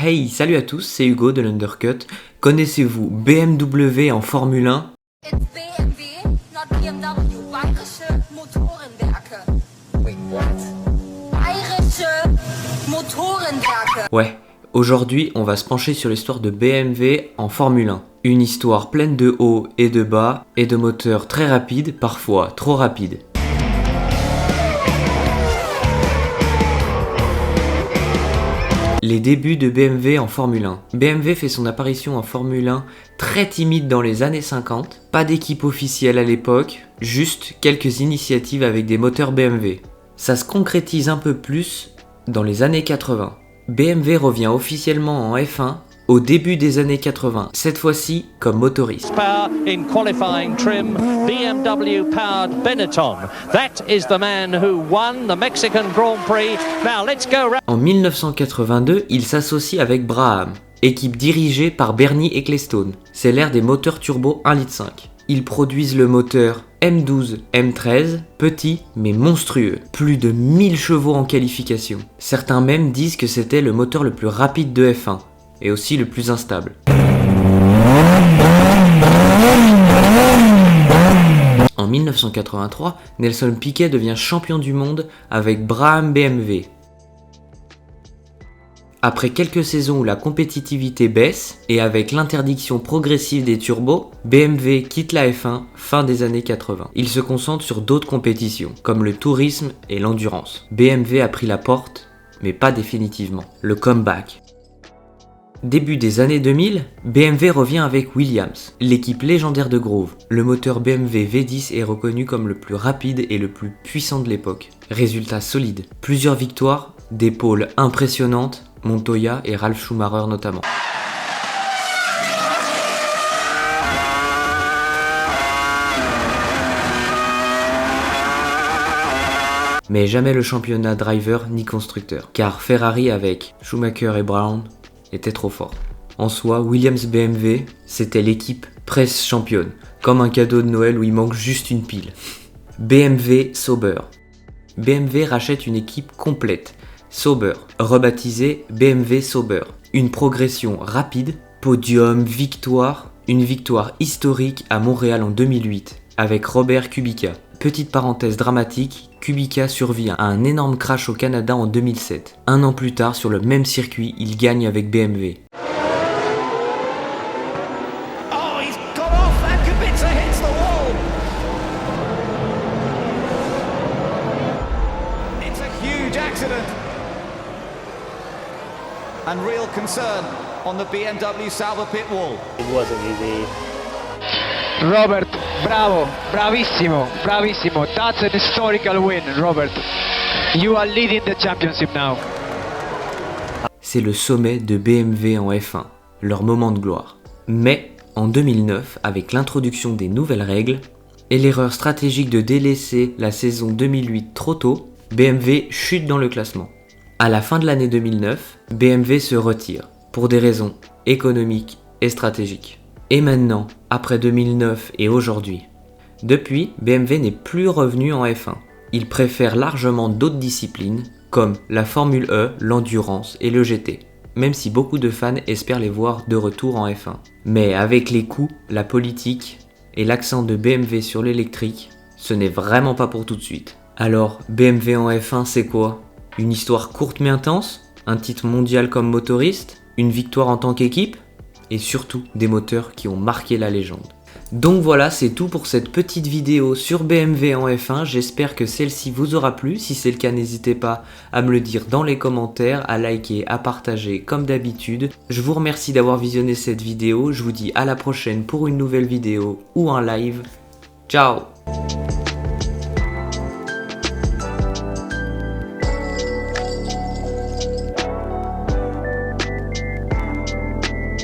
Hey, salut à tous, c'est Hugo de l'Undercut. Connaissez-vous BMW en Formule 1? It's BMW, not BMW, bayerische Motorenwerke. Wait, what? Bayerische Motorenwerke. Ouais, aujourd'hui on va se pencher sur l'histoire de BMW en Formule 1. Une histoire pleine de hauts et de bas et de moteurs très rapides, parfois trop rapides. Les débuts de BMW en Formule 1. BMW fait son apparition en Formule 1 très timide dans les années 50, pas d'équipe officielle à l'époque, juste quelques initiatives avec des moteurs BMW. Ça se concrétise un peu plus dans les années 80. BMW revient officiellement en F1 au début des années 80, cette fois-ci comme motoriste. In qualifying trim, BMW powered Benetton. That is the man who won the Mexican Grand Prix. Now let's go. En 1982, il s'associe avec Brabham, équipe dirigée par Bernie Ecclestone. C'est l'ère des moteurs turbo 1,5 litre. Ils produisent le moteur M12, M13, petit mais monstrueux, plus de 1000 chevaux en qualification. Certains même disent que c'était le moteur le plus rapide de F1, et aussi le plus instable. En 1983, Nelson Piquet devient champion du monde avec Brabham BMW. Après quelques saisons où la compétitivité baisse et avec l'interdiction progressive des turbos, BMW quitte la F1 fin des années 80. Il se concentre sur d'autres compétitions, comme le tourisme et l'endurance. BMW a pris la porte, mais pas définitivement. Le comeback. Début des années 2000, BMW revient avec Williams, l'équipe légendaire de Grove. Le moteur BMW V10 est reconnu comme le plus rapide et le plus puissant de l'époque. Résultat solide, plusieurs victoires, des pôles impressionnantes, Montoya et Ralf Schumacher notamment. Mais jamais le championnat driver ni constructeur, car Ferrari avec Schumacher et Brown était trop fort. En soi, Williams BMW, c'était l'équipe presse championne, comme un cadeau de Noël où il manque juste une pile. BMW Sauber. BMW rachète une équipe complète, Sauber, rebaptisée BMW Sauber. Une progression rapide, podium, victoire, une victoire historique à Montréal en 2008, avec Robert Kubica. Petite parenthèse dramatique, Kubica survit à un énorme crash au Canada en 2007. Un an plus tard, sur le même circuit, il gagne avec BMW. Oh, he's got off and Kubica hits the wall. It's a huge accident. And real concern on the BMW Sauber pit wall. It wasn't easy. Robert, bravo, bravissimo, bravissimo. That's an historical win, Robert. You are leading the championship now. C'est le sommet de BMW en F1, leur moment de gloire. Mais en 2009, avec l'introduction des nouvelles règles et l'erreur stratégique de délaisser la saison 2008 trop tôt, BMW chute dans le classement. À la fin de l'année 2009, BMW se retire pour des raisons économiques et stratégiques. Et maintenant, après 2009 et aujourd'hui. Depuis, BMW n'est plus revenu en F1. Il préfère largement d'autres disciplines, comme la Formule E, l'endurance et le GT, même si beaucoup de fans espèrent les voir de retour en F1. Mais avec les coûts, la politique et l'accent de BMW sur l'électrique, ce n'est vraiment pas pour tout de suite. Alors, BMW en F1, c'est quoi? Une histoire courte mais intense? Un titre mondial comme motoriste? Une victoire en tant qu'équipe? Et surtout des moteurs qui ont marqué la légende. Donc voilà, c'est tout pour cette petite vidéo sur BMW en F1, j'espère que celle-ci vous aura plu, si c'est le cas n'hésitez pas à me le dire dans les commentaires, à liker, à partager comme d'habitude. Je vous remercie d'avoir visionné cette vidéo, je vous dis à la prochaine pour une nouvelle vidéo ou un live, ciao.